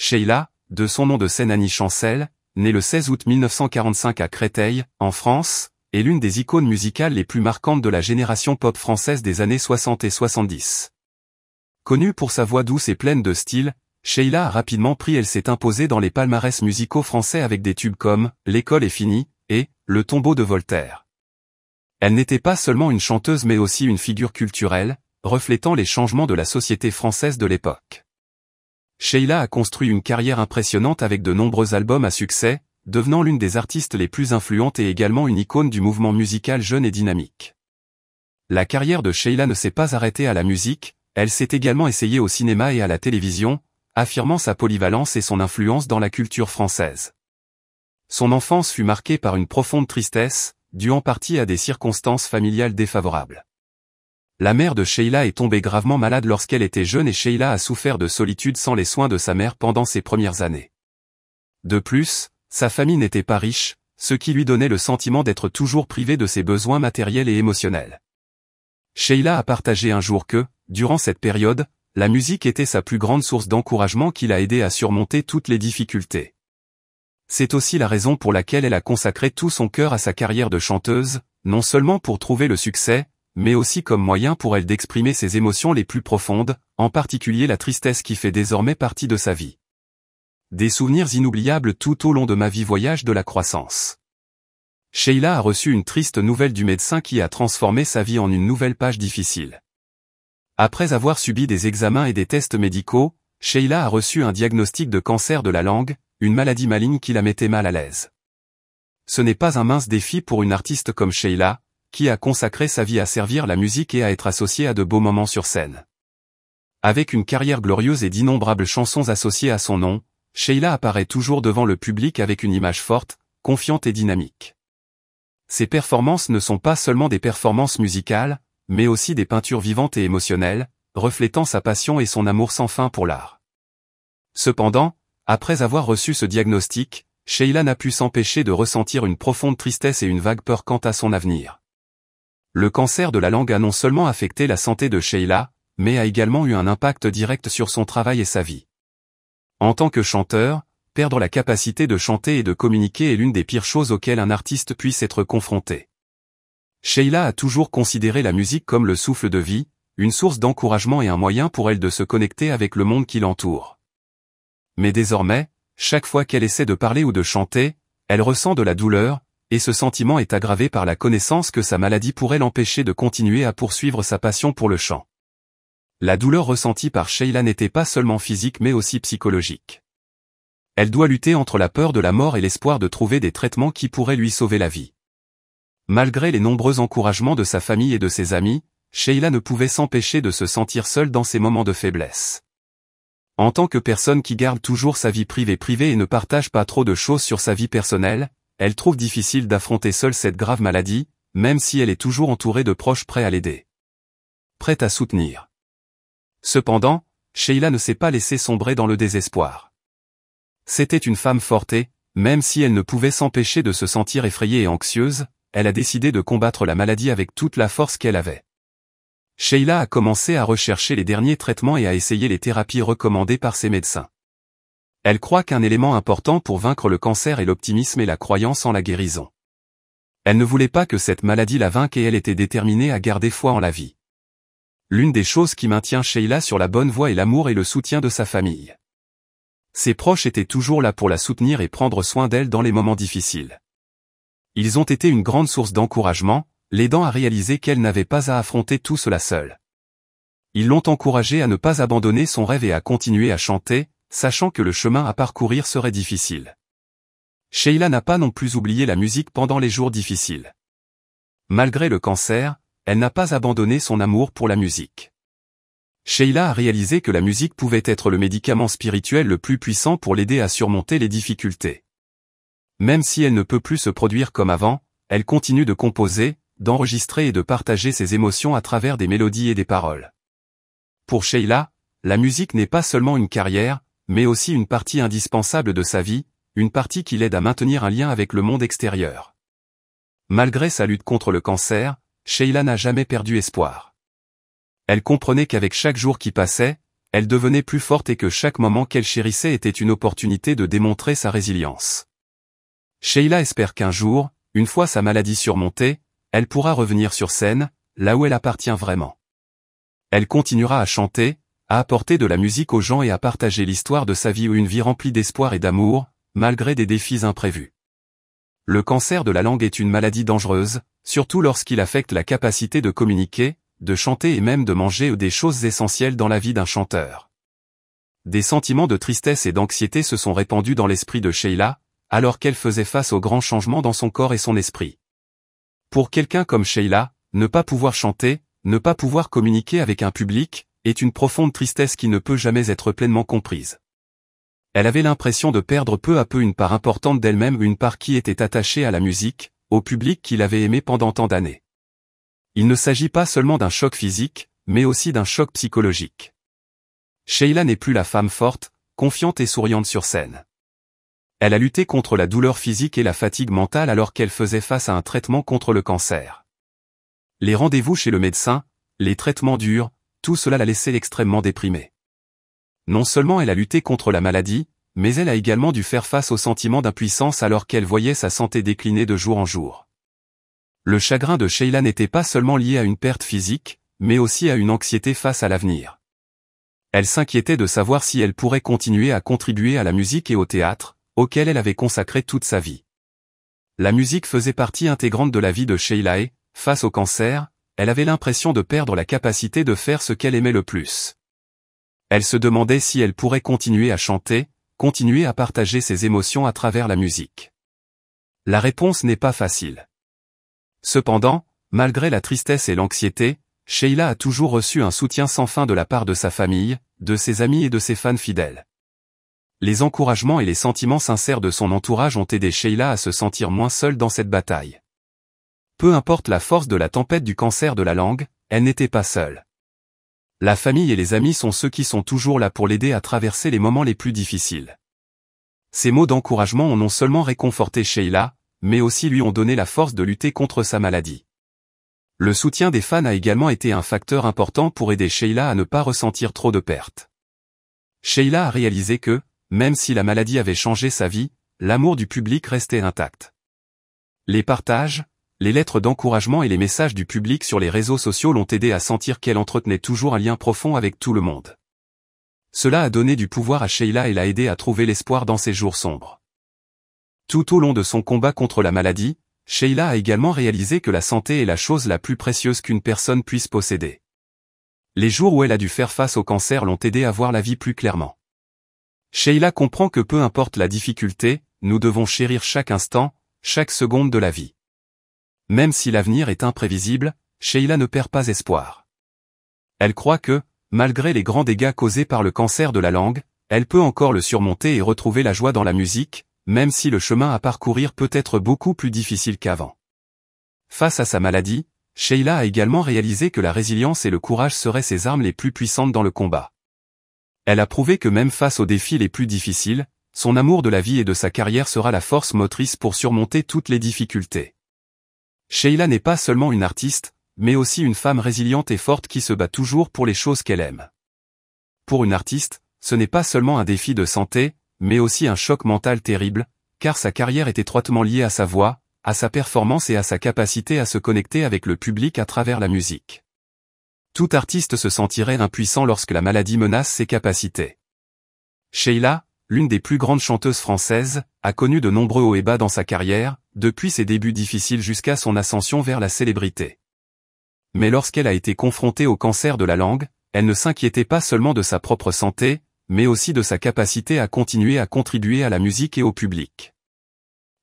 Sheila, de son nom de scène Annie Chancel, née le 16 août 1945 à Créteil, en France, est l'une des icônes musicales les plus marquantes de la génération pop française des années 60 et 70. Connue pour sa voix douce et pleine de style, Sheila a rapidement pris elle s'est imposée dans les palmarès musicaux français avec des tubes comme « L'école est finie » et « Le tombeau de Voltaire ». Elle n'était pas seulement une chanteuse mais aussi une figure culturelle, reflétant les changements de la société française de l'époque. Sheila a construit une carrière impressionnante avec de nombreux albums à succès, devenant l'une des artistes les plus influentes et également une icône du mouvement musical jeune et dynamique. La carrière de Sheila ne s'est pas arrêtée à la musique, elle s'est également essayée au cinéma et à la télévision, affirmant sa polyvalence et son influence dans la culture française. Son enfance fut marquée par une profonde tristesse, due en partie à des circonstances familiales défavorables. La mère de Sheila est tombée gravement malade lorsqu'elle était jeune et Sheila a souffert de solitude sans les soins de sa mère pendant ses premières années. De plus, sa famille n'était pas riche, ce qui lui donnait le sentiment d'être toujours privée de ses besoins matériels et émotionnels. Sheila a partagé un jour que, durant cette période, la musique était sa plus grande source d'encouragement qui l'a aidée à surmonter toutes les difficultés. C'est aussi la raison pour laquelle elle a consacré tout son cœur à sa carrière de chanteuse, non seulement pour trouver le succès, mais aussi comme moyen pour elle d'exprimer ses émotions les plus profondes, en particulier la tristesse qui fait désormais partie de sa vie. Des souvenirs inoubliables tout au long de ma vie voyage de la croissance. Sheila a reçu une triste nouvelle du médecin qui a transformé sa vie en une nouvelle page difficile. Après avoir subi des examens et des tests médicaux, Sheila a reçu un diagnostic de cancer de la langue, une maladie maligne qui la mettait mal à l'aise. Ce n'est pas un mince défi pour une artiste comme Sheila, qui a consacré sa vie à servir la musique et à être associée à de beaux moments sur scène. Avec une carrière glorieuse et d'innombrables chansons associées à son nom, Sheila apparaît toujours devant le public avec une image forte, confiante et dynamique. Ses performances ne sont pas seulement des performances musicales, mais aussi des peintures vivantes et émotionnelles, reflétant sa passion et son amour sans fin pour l'art. Cependant, après avoir reçu ce diagnostic, Sheila n'a pu s'empêcher de ressentir une profonde tristesse et une vague peur quant à son avenir. Le cancer de la langue a non seulement affecté la santé de Sheila, mais a également eu un impact direct sur son travail et sa vie. En tant que chanteur, perdre la capacité de chanter et de communiquer est l'une des pires choses auxquelles un artiste puisse être confronté. Sheila a toujours considéré la musique comme le souffle de vie, une source d'encouragement et un moyen pour elle de se connecter avec le monde qui l'entoure. Mais désormais, chaque fois qu'elle essaie de parler ou de chanter, elle ressent de la douleur, et ce sentiment est aggravé par la connaissance que sa maladie pourrait l'empêcher de continuer à poursuivre sa passion pour le chant. La douleur ressentie par Sheila n'était pas seulement physique mais aussi psychologique. Elle doit lutter entre la peur de la mort et l'espoir de trouver des traitements qui pourraient lui sauver la vie. Malgré les nombreux encouragements de sa famille et de ses amis, Sheila ne pouvait s'empêcher de se sentir seule dans ses moments de faiblesse. En tant que personne qui garde toujours sa vie privée et ne partage pas trop de choses sur sa vie personnelle, elle trouve difficile d'affronter seule cette grave maladie, même si elle est toujours entourée de proches prêts à l'aider. Prête à soutenir. Cependant, Sheila ne s'est pas laissée sombrer dans le désespoir. C'était une femme forte et, même si elle ne pouvait s'empêcher de se sentir effrayée et anxieuse, elle a décidé de combattre la maladie avec toute la force qu'elle avait. Sheila a commencé à rechercher les derniers traitements et à essayer les thérapies recommandées par ses médecins. Elle croit qu'un élément important pour vaincre le cancer est l'optimisme et la croyance en la guérison. Elle ne voulait pas que cette maladie la vainque et elle était déterminée à garder foi en la vie. L'une des choses qui maintient Sheila sur la bonne voie est l'amour et le soutien de sa famille. Ses proches étaient toujours là pour la soutenir et prendre soin d'elle dans les moments difficiles. Ils ont été une grande source d'encouragement, l'aidant à réaliser qu'elle n'avait pas à affronter tout cela seule. Ils l'ont encouragée à ne pas abandonner son rêve et à continuer à chanter, sachant que le chemin à parcourir serait difficile. Sheila n'a pas non plus oublié la musique pendant les jours difficiles. Malgré le cancer, elle n'a pas abandonné son amour pour la musique. Sheila a réalisé que la musique pouvait être le médicament spirituel le plus puissant pour l'aider à surmonter les difficultés. Même si elle ne peut plus se produire comme avant, elle continue de composer, d'enregistrer et de partager ses émotions à travers des mélodies et des paroles. Pour Sheila, la musique n'est pas seulement une carrière, mais aussi une partie indispensable de sa vie, une partie qui l'aide à maintenir un lien avec le monde extérieur. Malgré sa lutte contre le cancer, Sheila n'a jamais perdu espoir. Elle comprenait qu'avec chaque jour qui passait, elle devenait plus forte et que chaque moment qu'elle chérissait était une opportunité de démontrer sa résilience. Sheila espère qu'un jour, une fois sa maladie surmontée, elle pourra revenir sur scène, là où elle appartient vraiment. Elle continuera à chanter, à apporter de la musique aux gens et à partager l'histoire de sa vie ou une vie remplie d'espoir et d'amour, malgré des défis imprévus. Le cancer de la langue est une maladie dangereuse, surtout lorsqu'il affecte la capacité de communiquer, de chanter et même de manger des choses essentielles dans la vie d'un chanteur. Des sentiments de tristesse et d'anxiété se sont répandus dans l'esprit de Sheila, alors qu'elle faisait face aux grands changements dans son corps et son esprit. Pour quelqu'un comme Sheila, ne pas pouvoir chanter, ne pas pouvoir communiquer avec un public, est une profonde tristesse qui ne peut jamais être pleinement comprise. Elle avait l'impression de perdre peu à peu une part importante d'elle-même, une part qui était attachée à la musique, au public qui l'avait aimée pendant tant d'années. Il ne s'agit pas seulement d'un choc physique, mais aussi d'un choc psychologique. Sheila n'est plus la femme forte, confiante et souriante sur scène. Elle a lutté contre la douleur physique et la fatigue mentale alors qu'elle faisait face à un traitement contre le cancer. Les rendez-vous chez le médecin, les traitements durs, tout cela l'a laissée extrêmement déprimée. Non seulement elle a lutté contre la maladie, mais elle a également dû faire face au sentiment d'impuissance alors qu'elle voyait sa santé décliner de jour en jour. Le chagrin de Sheila n'était pas seulement lié à une perte physique, mais aussi à une anxiété face à l'avenir. Elle s'inquiétait de savoir si elle pourrait continuer à contribuer à la musique et au théâtre, auquel elle avait consacré toute sa vie. La musique faisait partie intégrante de la vie de Sheila et, face au cancer, elle avait l'impression de perdre la capacité de faire ce qu'elle aimait le plus. Elle se demandait si elle pourrait continuer à chanter, continuer à partager ses émotions à travers la musique. La réponse n'est pas facile. Cependant, malgré la tristesse et l'anxiété, Sheila a toujours reçu un soutien sans fin de la part de sa famille, de ses amis et de ses fans fidèles. Les encouragements et les sentiments sincères de son entourage ont aidé Sheila à se sentir moins seule dans cette bataille. Peu importe la force de la tempête du cancer de la langue, elle n'était pas seule. La famille et les amis sont ceux qui sont toujours là pour l'aider à traverser les moments les plus difficiles. Ces mots d'encouragement ont non seulement réconforté Sheila, mais aussi lui ont donné la force de lutter contre sa maladie. Le soutien des fans a également été un facteur important pour aider Sheila à ne pas ressentir trop de pertes. Sheila a réalisé que, même si la maladie avait changé sa vie, l'amour du public restait intact. Les partages, les lettres d'encouragement et les messages du public sur les réseaux sociaux l'ont aidé à sentir qu'elle entretenait toujours un lien profond avec tout le monde. Cela a donné du pouvoir à Sheila et l'a aidé à trouver l'espoir dans ses jours sombres. Tout au long de son combat contre la maladie, Sheila a également réalisé que la santé est la chose la plus précieuse qu'une personne puisse posséder. Les jours où elle a dû faire face au cancer l'ont aidé à voir la vie plus clairement. Sheila comprend que peu importe la difficulté, nous devons chérir chaque instant, chaque seconde de la vie. Même si l'avenir est imprévisible, Sheila ne perd pas espoir. Elle croit que, malgré les grands dégâts causés par le cancer de la langue, elle peut encore le surmonter et retrouver la joie dans la musique, même si le chemin à parcourir peut être beaucoup plus difficile qu'avant. Face à sa maladie, Sheila a également réalisé que la résilience et le courage seraient ses armes les plus puissantes dans le combat. Elle a prouvé que même face aux défis les plus difficiles, son amour de la vie et de sa carrière sera la force motrice pour surmonter toutes les difficultés. Sheila n'est pas seulement une artiste, mais aussi une femme résiliente et forte qui se bat toujours pour les choses qu'elle aime. Pour une artiste, ce n'est pas seulement un défi de santé, mais aussi un choc mental terrible, car sa carrière est étroitement liée à sa voix, à sa performance et à sa capacité à se connecter avec le public à travers la musique. Tout artiste se sentirait impuissant lorsque la maladie menace ses capacités. Sheila, l'une des plus grandes chanteuses françaises, a connu de nombreux hauts et bas dans sa carrière, depuis ses débuts difficiles jusqu'à son ascension vers la célébrité. Mais lorsqu'elle a été confrontée au cancer de la langue, elle ne s'inquiétait pas seulement de sa propre santé, mais aussi de sa capacité à continuer à contribuer à la musique et au public.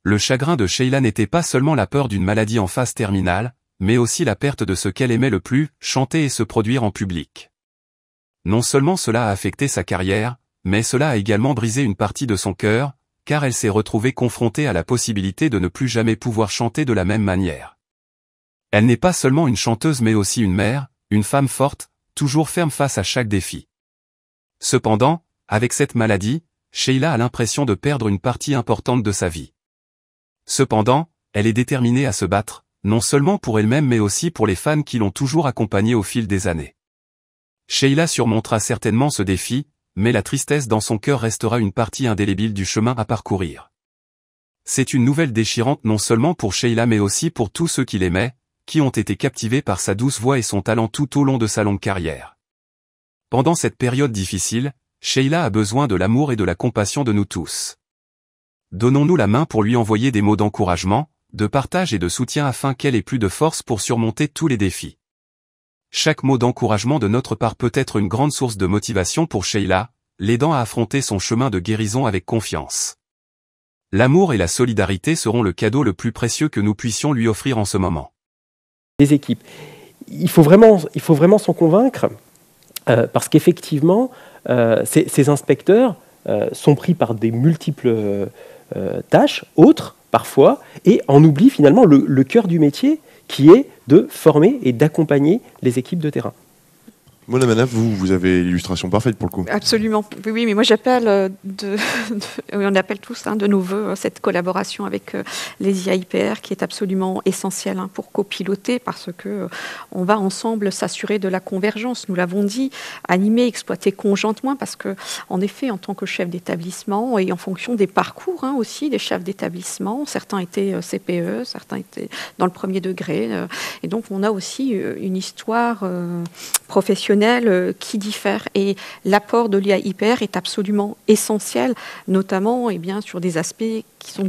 Le chagrin de Sheila n'était pas seulement la peur d'une maladie en phase terminale, mais aussi la perte de ce qu'elle aimait le plus, chanter et se produire en public. Non seulement cela a affecté sa carrière, mais cela a également brisé une partie de son cœur, car elle s'est retrouvée confrontée à la possibilité de ne plus jamais pouvoir chanter de la même manière. Elle n'est pas seulement une chanteuse mais aussi une mère, une femme forte, toujours ferme face à chaque défi. Cependant, avec cette maladie, Sheila a l'impression de perdre une partie importante de sa vie. Cependant, elle est déterminée à se battre, non seulement pour elle-même mais aussi pour les fans qui l'ont toujours accompagnée au fil des années. Sheila surmontera certainement ce défi, mais la tristesse dans son cœur restera une partie indélébile du chemin à parcourir. C'est une nouvelle déchirante non seulement pour Sheila mais aussi pour tous ceux qui l'aimaient, qui ont été captivés par sa douce voix et son talent tout au long de sa longue carrière. Pendant cette période difficile, Sheila a besoin de l'amour et de la compassion de nous tous. Donnons-nous la main pour lui envoyer des mots d'encouragement, de partage et de soutien afin qu'elle ait plus de force pour surmonter tous les défis. Chaque mot d'encouragement de notre part peut être une grande source de motivation pour Sheila, l'aidant à affronter son chemin de guérison avec confiance. L'amour et la solidarité seront le cadeau le plus précieux que nous puissions lui offrir en ce moment. Les équipes. Il faut vraiment s'en convaincre, parce qu'effectivement, ces inspecteurs sont pris par des multiples tâches, autres parfois, et en oublient finalement le cœur du métier, qui est de former et d'accompagner les équipes de terrain. Mona Manaf, vous avez l'illustration parfaite pour le coup. Absolument. Oui, mais moi j'appelle, on appelle tous de nos voeux cette collaboration avec les IAIPR qui est absolument essentielle pour copiloter parce que on va ensemble s'assurer de la convergence. Nous l'avons dit, animer, exploiter conjointement parce que en effet, en tant que chef d'établissement et en fonction des parcours aussi des chefs d'établissement, certains étaient CPE, certains étaient dans le premier degré, et donc on a aussi une histoire professionnelle qui diffèrent et l'apport de l'IAIPR est absolument essentiel, notamment sur des aspects qui sont